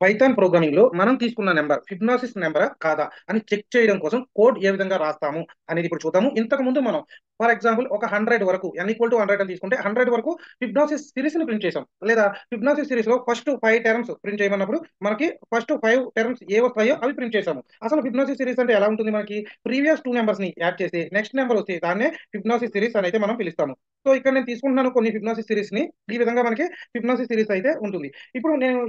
Python programming లో మనం తీసుకున్న నెంబర్ ఫిబ్నాసిస్ నెంబరా కాదా అని చెక్ చేయడం కోసం కోడ్ ఏ విధంగా రాస్తాము అనేది ఇప్పుడు చూద్దాము. ఇంతకు ముందు మనం ఫర్ ఎగ్జాంపుల్ ఒక 100 వరకు n = 100 అని తీసుకుంటే 100 వరకు ఫిబ్నాసిస్ సిరీస్ ని ప్రింట్ చేసాం. లేదా ఫిబ్నాసిస్ సిరీస్ లో ఫస్ట్ 5 టర్మ్స్ ప్రింట్ చేయమన్నప్పుడు మనకి ఫస్ట్ 5 టర్మ్స్ ఏ వస్తాయో అవి ప్రింట్ చేసాము. అసలు ఫిబ్నాసిస్ సిరీస్ అంటే ఎలా ఉంటుంది? మనకి ప్రీవియస్ 2 నెంబర్స్ ని యాడ్ చేసి నెక్స్ట్ నెంబర్ వస్తే దాన్నే ఫిబ్నాసిస్ సిరీస్ అని అయితే మనం పిలుస్తాము. సో ఇక్కడ నేను తీసుకుంటున్నాను కొన్ని ఫిబ్నాసిస్ సిరీస్ ని. ఈ విధంగా మనకి ఫిబ్నాసిస్ సిరీస్ అయితే ఉంటుంది. ఇప్పుడు నేను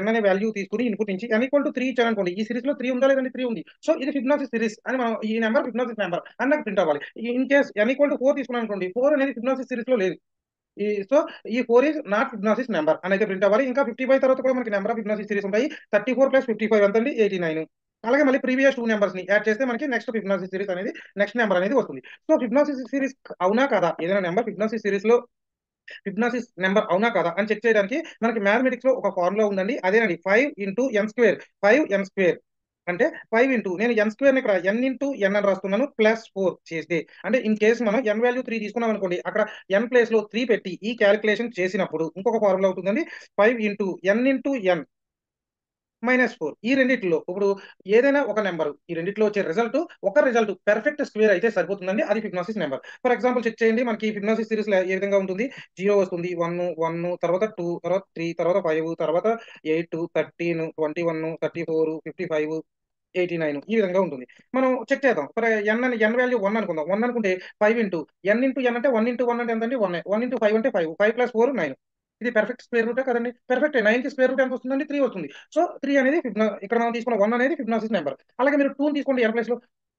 n అనే వాల్యూ తీసుకుని ఇన్పుట్ నుంచి n = 3 ఇచ్చాను అనుకోండి. ఈ సిరీస్ లో 3 ఉందా లేదండి? 3 ఉంది. సో ఇది ఫిబ్నాసిస్ సిరీస్ అని మనం ఈ నెంబర్ ఫిబ్నాసిస్ నెంబర్ అని నాకు ప్రింట్ అవ్వాలి. ఇన్ కేస్ n = 4 తీసుకున్నాను అనుకోండి, 4 అనేది ఫిబ్నాసిస్ సిరీస్ లో లేదు. సో ఈ 4 ఈజ్ నాట్ ఫిబ్నాసిస్ నెంబర్ అని అయితే ప్రింట్ అవ్వాలి. ఇంకా 55 తర్వాత కూడా మనకి నెంబర్ ఆఫ్ ఫిబ్నాసిస్ సిరీస్ ఉంటాయి. 34 + 55 ఎంతండి? 89. అలాగే మళ్ళీ ప్రీవియస్ 2 నెంబర్స్ ని యాడ్ చేస్తే మనకి నెక్స్ట్ ఫిబ్నాసిస్ సిరీస్ అనేది నెక్స్ట్ నెంబర్ అనేది వస్తుంది. సో ఫిబ్నాసిస్ సిరీస్ అవునా కాదా? ఏదైనా నెంబర్ ఫిబ్నాసిస్ సిరీస్ లో ఫిబ్నాసిస్ నెంబర్ అవునా కాదా అని చెక్ చేయడానికి మనకి మ్యాథమెటిక్స్ లో ఒక ఫార్ములా ఉందండి. అదేనండి 5 × n². 5n² అంటే 5 ఇంటూ నేను n స్క్వేర్ ఇక్కడ n అని రాస్తున్నాను +4 చేస్తే, అంటే ఇన్ కేసు మనం n వాల్యూ 3 తీసుకున్నాం అనుకోండి, అక్కడ n ప్లేస్ లో 3 పెట్టి ఈ క్యాలిక్యులేషన్ చేసినప్పుడు ఇంకొక ఫార్ములా అవుతుందండి. 5 × n -4. ఈ రెండిట్లో ఇప్పుడు ఏదైనా ఒక నెంబర్ ఈ రెండిట్లో వచ్చే రిజల్ట్ ఒక రిజల్ట్ పెర్ఫెక్ట్ స్క్వేర్ అయితే సరిపోతుందండి. అది Fibonacci number. For example check చేయండి. మనకి ఫిబ్నాసిస్ సిరీస్ ఏ విధంగా ఉంటుంది? 0 వస్తుంది, 1 1 తర్వాత 2 తర్వాత 3 తర్వాత 5 తర్వాత 8 13 21 34 55 89 ఈ విధంగా ఉంటుంది. మనం చెక్ చేద్దాం. ఫర్ n వాల్యూ 1 అనుకుందాం. 1 అనుకుంటే 5 ఇంటూ n అంటే 1 ఇంటూ 1 అంటే ఎంతండి? 1. 1 ఇంటూ 5 అంటే 5. 5 + 4 9. ఇది పెర్ఫెక్ట్ స్క్వేర్ రూటే కదండి. పెర్ఫెక్ట్ 9 కి స్క్వేర్ రూట్ ఎంత వస్తుందండి? 3 వస్తుంది. సో 3 అనేది ఇక్కడ మనం తీసుకున్న 1 అనేది ఫిబ్నాసిస్ నెంబర్. అలాగే మీరు 2 తీసుకోండి n ప్లేస్ లో.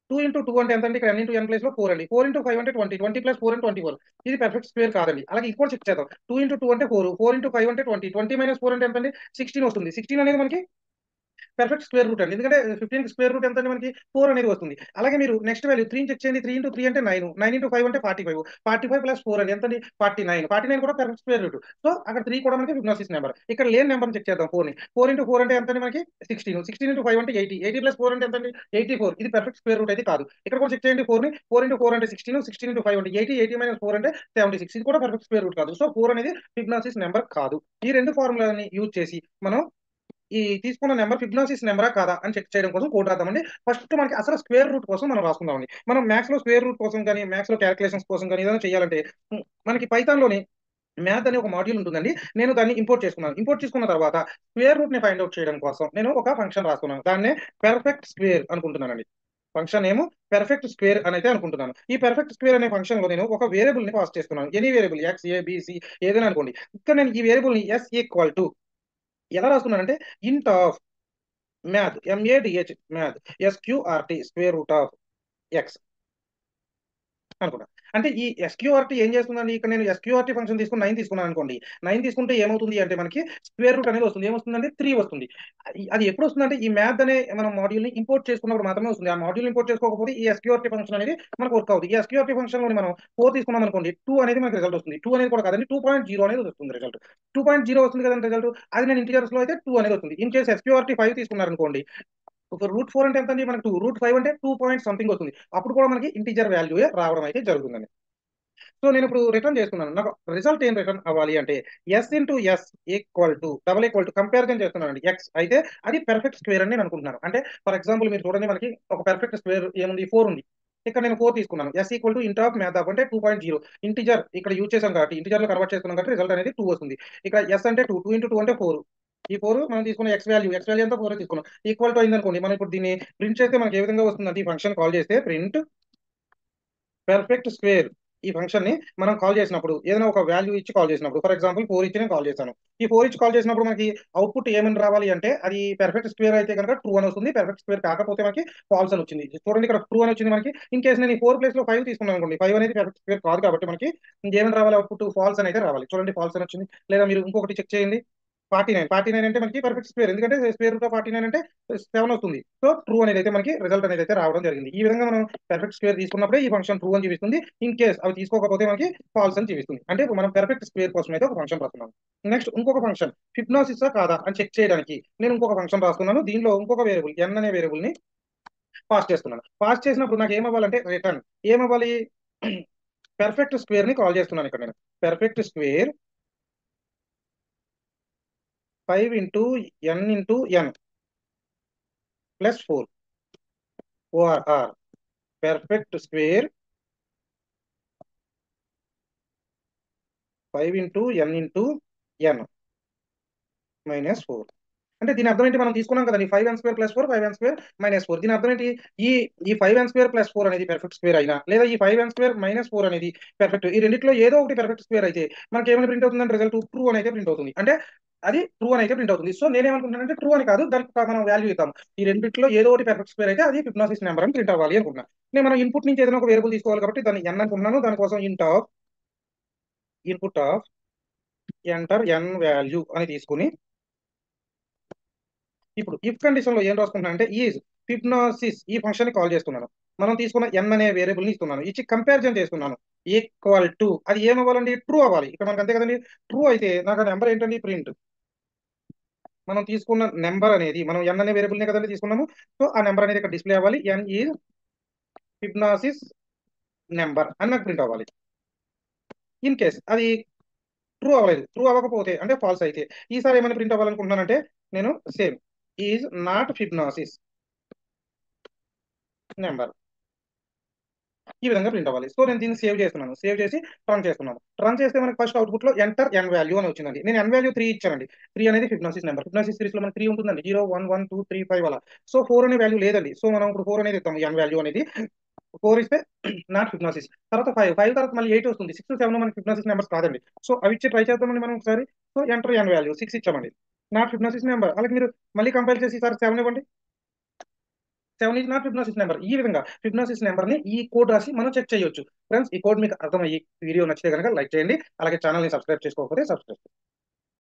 2 ఇంటూ 2 అంటే ఎంతండి? ఇక్కడ n ప్లేస్ లో 4 అండి. 4 ఇంటూ 5 అంటే 20. 20 + 4 అంటే 24. ఇది పెర్ఫెక్ట్ స్క్వేర్ కాదండి. అలాగే ఇంకోటి చెక్ చేద్దాం. 2 ఇంటూ 2 అంటే 4. 4 ఇంటూ 5 అంటే 20. 20 - 4 అంటే ఎంతండి? 16 వస్తుంది. 16 అనేది మనకి పెర్ఫెక్ట్ స్క్వేర్ రూట్ అండి. ఎందుకంటే 15 స్క్వేర్ రూట్ ఎంతండి మనకి? 4 అనేది వస్తుంది. అలాగే మీరు నెక్స్ట్ వాల్యూ 3 చెక్ చేయండి. 3 ఇంటూ 3 అంటే 9. 9 ఇంటూ 5 అంటే 45. 45 + 4 అండి ఎంతండి? 49. 49 కూడా పెర్ఫెక్ట్ స్క్వేర్ రూట్. సో అక్కడ 3 కూడా మనకి ఫిబ్నాసిస్ నెంబర్. ఇక్కడ లేని నెంబర్‌ని చెక్ చేద్దాం 4ని. 4 ఇంటూ 4 అంటే ఎంతండి మనకి? 16. 16 ఇంటూ 5 అంటే 80. 80 + 4 అంటే ఎంతండి? 84. ఇది పెర్ఫెక్ట్ స్క్వేర్ రూట్ అయితే కాదు. ఇక్కడ కూడా చెక్ చేయండి 4ని. 4 ఇంటూ 4 అంటే 16. 16 ఇంటూ 5 అంటే 80. 80 - 4 అంటే 76. ఇది కూడా పెర్ఫెక్ట్ స్క్వేర్ రూట్ కాదు. సో 4 అనేది ఫిబ్నాసిస్ నెంబర్ కాదు. ఈ 2 ఫార్ములాని యూజ్ చేసి మనం ఈ తీసుకున్న నెంబర్ ఫిబ్నాసిస్ నెంబరా కాదా అని చెక్ చేయడం కోసం కోడ్ రాద్దామండి. ఫస్ట్ మనకి అసలు స్క్వేర్ రూట్ కోసం మనం రాసుకుందామండి. మనం మ్యాథ్స్‌లో స్క్వేర్ రూట్ కోసం గాని, మ్యాథ్స్‌లో కాలిక్యులేషన్స్ కోసం గాని ఏదైనా చేయాలంటే మనకి పైథాన్‌లోని మ్యాథ్ అనే ఒక మాడ్యూల్ ఉంటుందండి. నేను దాన్ని ఇంపోర్ట్ చేసుకున్నాను. ఇంపోర్ట్ చేసుకున్న తర్వాత స్క్వేర్ రూట్‌ని ఫైండ్ ఔట్ చేయడం కోసం నేను ఒక ఫంక్షన్ రాసుకున్నాను. దాన్నే పెర్ఫెక్ట్ స్క్వేర్ అనుకుంటున్నానండి. ఫంక్షన్ నేమ్ పెర్ఫెక్ట్ స్క్వేర్ అని అయితే అనుకుంటున్నాను. ఈ పెర్ఫెక్ట్ స్క్వేర్ అనే ఫంక్షన్‌లో నేను ఒక వేరియబుల్‌ని పాస్ చేస్తున్నాను. Any variable X, A, B, C ఏదైనా అనుకోండి. ఇక్కడ నేను ఈ వేరియబుల్‌ని ఎలా రాస్తున్నానంటే int of math MADH math SQRT square root of X అనుకున్నా. అంటే ఈ ఎస్క్యూఆర్టీ ఏం చేస్తుందండి? ఇక్కడ నేను ఎస్క్యూఆర్టీ ఫంక్షన్ తీసుకొని 9 తీసుకున్నాను అనుకోండి. 9 తీసుకుంటే ఏమవుతుంది అంటే మనకి స్క్వేర్ రూట్ అనేది వస్తుంది. ఏమొస్తుందండి? 3 వస్తుంది. అది ఎప్పుడు వస్తుందంటే ఈ మ్యాథ్ అనే మనం మాడ్యూల్‌ని ఇంపోర్ట్ చేసుకున్నప్పుడు మాత్రమే వస్తుంది. ఆ మాడ్యూల్ ఇంపోర్ట్ చేసుకోకపోతే ఈ ఎస్క్యూఆర్టీ ఫంక్షన్ అనేది మనకు వర్క్ అవ్వదు. ఈ ఎస్క్యూఆర్టీ ఫంక్షన్‌లోని మనం 4 తీసుకున్నాం అనుకోండి. 2 అనేది మనకు రిజల్ట్ వస్తుంది. 2 అనేది కూడా కాదండి 2.0 అనేది వస్తుంది రిజల్ట్. 2.0 వస్తుంది కదండీ రిజల్ట్. అది నేను ఇంటిజర్స్‌లో అయితే 2 అనేది వస్తుంది. ఇన్ కేస్ ఎస్క్యూఆర్టీ 5 తీసుకున్నారనుకోండి, ఒక √4 అంటే ఎంతండి మనకు 2. √5 అంటే 2 పాయింట్ సంథింగ్ వస్తుంది. అప్పుడు కూడా మనకి ఇంటిజర్ వాల్యూయే రావడం అయితే జరుగుతుందండి. సో నేనిప్పుడు రిటర్న్ చేస్తున్నాను. నాకు రిజల్ట్ ఏం రిటర్న్ అవ్వాలి అంటే S * S కంపారిజన్ చేస్తున్నానండి. ఎక్స్ అయితే అది పెర్ఫెక్ట్ స్క్వేర్ అని నేను అనుకుంటున్నాను. అంటే ఫర్ ఎగ్జాంపుల్ మీరు చూడండి మనకి ఒక పెర్ఫెక్ట్ స్క్వేర్ ఏముంది? 4 ఉంది. ఇక్కడ నేను 4 తీసుకున్నాను. S = int ఆఫ్ అంటే 2.0 ఇంటిజర్ ఇక్కడ యూజ్ చేసాం కాబట్టి ఇంటిజర్‌లో కన్వర్ట్ చేస్తున్నాం కాబట్టి రిజల్ట్ అనేది 2 వస్తుంది. ఇక్కడ S అంటే 2. 2 * 2 అంటే 4. ఈ 4 మనం తీసుకున్న ఎక్స్ వాల్యూ ఎంత 4 తీసుకున్నాం. ఈక్వల్ టు అయిందనుకోండి. మనం ఇప్పుడు దీన్ని ప్రింట్ చేస్తే మనకి ఏ విధంగా వస్తుందంటే ఈ ఫంక్షన్ కాల్ చేస్తే ప్రింట్ పెర్ఫెక్ట్ స్క్వేర్ ఈ ఫంక్షన్‌ని మనం కాల్ చేసినప్పుడు ఏదైనా ఒక వాల్యూ ఇచ్చి కాల్ చేసినప్పుడు ఫర్ ఎగ్జాంపుల్ 4 ఇచ్చి నేను కాల్ చేశాను. ఈ 4 ఇచ్చి కాల్ చేసినప్పుడు మనకి అవుట్‌పుట్ ఏమని రావాలి అంటే అది పెర్ఫెక్ట్ స్క్వేర్ అయితే గనుక ట్రూ అని వస్తుంది. పెర్ఫెక్ట్ స్క్వేర్ కాకపోతే మనకి ఫాల్స్ అని వచ్చింది. చూడండి ఇక్కడ ట్రూ అని వచ్చింది మనకి. ఇన్ కేస్ నేను ఈ 4 ప్లేస్‌లో 5 తీసుకున్నాను అనుకోండి. 5 అనేది పెర్ఫెక్ట్ స్క్వేర్ కాదు కాబట్టి మనకి ఏమని రావాలి అవుట్‌పుట్ ఫాల్స్ అని అయితే రావాలి. చూడండి ఫాల్స్ అని వచ్చింది. లేదా మీరు ఇంకొకటి చెక్ చేయండి. 49. 49 అంటే మనకి పర్ఫెక్ట్ స్క్వేర్. ఎందుకంటే స్క్వేర్ రూట్ ఆఫ్ 49 అంటే 7 వస్తుంది. సో ట్రూ అనేదైతే మనకి రిజల్ట్ అనేదైతే రావడం జరిగింది. ఈ విధంగా మనం పెర్ఫెక్ట్ స్క్వేర్ తీసుకున్నప్పుడే ఈ ఫంక్షన్ ట్రూ అని చూపిస్తుంది. ఇన్ కేస్ అవి తీసుకోకపోతే మనకి ఫాల్స్ అని చూపిస్తుంది. అంటే ఇప్పుడు మనం పెర్ఫెక్ట్ స్క్వేర్ కోసం అయితే ఒక ఫంక్షన్ రాస్తున్నాం. నెక్స్ట్ ఇంకొక ఫంక్షన్ ఫిబ్నాసిసా కాదా అని చెక్ చేయడానికి నేను ఇంకొక ఫంక్షన్ రాస్తున్నాను. దీనిలో ఇంకొక వేరియబుల్ n అనే వేరియబుల్‌ని పాస్ చేస్తున్నాను. పాస్ చేసినప్పుడు నాకు ఏమవ్వాలంటే రిటర్న్ ఏమవ్వాలి? పెర్ఫెక్ట్ స్క్వేర్‌ని కాల్ చేస్తున్నాను ఇక్కడ నేను. Perfect square 5 into n into n plus 4 ORR perfect square 5 into n into n minus 4. అంటే దీని అర్థం ఏంటి? మనం తీసుకున్నాం కదండి 5n² ప్లస్ 4 5n² మైనస్ 4. దీని అర్థం ఏంటి? ఈ ఈ 5n² ప్లస్ 4 అనేది పెర్ఫెక్ట్ స్క్వేర్ అయినా లేదా ఈ 5n² మైనస్ 4 అనేది పెర్ఫెక్ట్, ఈ రెండిట్లో ఏదో ఒకటి పెర్ఫెక్ట్ స్క్వేర్ అయితే మనకి ఏమైనా ప్రింట్ అవుతుందంటే రిజల్ట్ ట్రూ అని అయితే ప్రింట్ అవుతుంది. అంటే అది ట్రూ అని అయితే ప్రింట్ అవుతుంది. సో నేనేమనుకుంటున్నానంటే ట్రూ అని కాదు, దానికి మనం వాల్యూ ఇద్దాం. ఈ రెండిట్లో ఏదో ఒకటి పెర్ఫెక్ట్ స్క్వేర్ అయితే అది ఫిబొనాసిస్ నెంబర్ అని ప్రింట్ అవ్వాలి అనుకున్నాను. నేను మనం ఇన్పుట్ నుంచి ఏదైనా ఒక వేరియబుల్ తీసుకోవాలి కాబట్టి దాన్ని n అనుకున్నాను. దానికోసం input of enter n value అని తీసుకుని ఇప్పుడు ఇఫ్ కండిషన్ లో ఏం రాసుకుంటున్నా అంటే ఈజ్ ఫిబ్నాసిస్ ఈ ఫంక్షన్ ని కాల్ చేస్తున్నాను. మనం తీసుకున్న n అనే వేరియబుల్ ని ఇస్తున్నాను, ఇచ్చి కంపారిజన్ చేస్తున్నాను. ఈక్వల్ టు అది ఏమవ్వాలండి? ట్రూ అవ్వాలి. ఇక్కడ మనకు అంతే కదండి. ట్రూ అయితే నాకు ఆ నెంబర్ ఏంటండి? ప్రింట్. మనం తీసుకున్న నెంబర్ అనేది మనం n అనే వేరియబుల్ నే కదండి తీసుకున్నాము. సో ఆ నెంబర్ అనేది ఇక్కడ డిస్ప్లే అవ్వాలి. n ఈజ్ ఫిబ్నాసిస్ నెంబర్ అని నాకు ప్రింట్ అవ్వాలి. ఇన్ కేస్ అది ట్రూ అవ్వలేదు, ట్రూ అవ్వకపోతే అంటే ఫాల్స్ అయితే ఈసారి ఏమైనా ప్రింట్ అవ్వాలనుకుంటున్నానంటే నేను same is not Fibonacci number ఈ విధంగా ప్రింట్ అవ్వాలి. సో నేను దీన్ని సేవ్ చేస్తున్నాను. సేవ్ చేసి రన్ చేస్తున్నాను. రన్ చేస్తే మనకి ఫస్ట్ అవుట్పుట్ లో ఎంటర్ n వాల్యూ అని వచ్చిందండి. నేను n వాల్యూ 3 ఇచ్చానండి. 3 అనేది ఫిబొనాసిస్ నెంబర్. ఫిబొనాసిస్ సిరీస్ లో మనకి 3 ఉంటుందండి. 0 1 1 2 3 5 అలా. సో 4 అనే వాల్యూ లేదండి. సో మనం ఇప్పుడు 4 అనేది ఇస్తాం. n వాల్యూ అనేది 4 ఇస్తే నాట్ ఫిబొనాసిస్. తర్వాత 5 తర్వాత మళ్ళీ 8 వస్తుంది. 6 7 మనకి ఫిబొనాసిస్ నెంబర్స్ కాదండి. సో అవి ఇచ్చి ట్రై చేద్దామండి మనం ఒకసారి. సో ఎంటర్ n వాల్యూ 6 ఇచ్చామండి. Not Fibonacci's number. అలాగే మీరు మళ్ళీ కంపైల్ చేసి ఈసారి 7 ఇవ్వండి. 7 ఈజ్ నాట్ ఫిబొనాసిస్ నెంబర్. ఈ విధంగా ఫిబొనాసిస్ నెంబర్ ని ఈ కోడ్ రాసి మనం చెక్ చేయొచ్చు. ఫ్రెండ్స్ ఈ కోడ్ మీకు అర్థమయ్యి వీడియో నచ్చితే కనుక లైక్ చేయండి. అలాగే ఛానల్ ని సబ్స్క్రైబ్ చేసుకోకపోతే సబ్స్క్రైబ్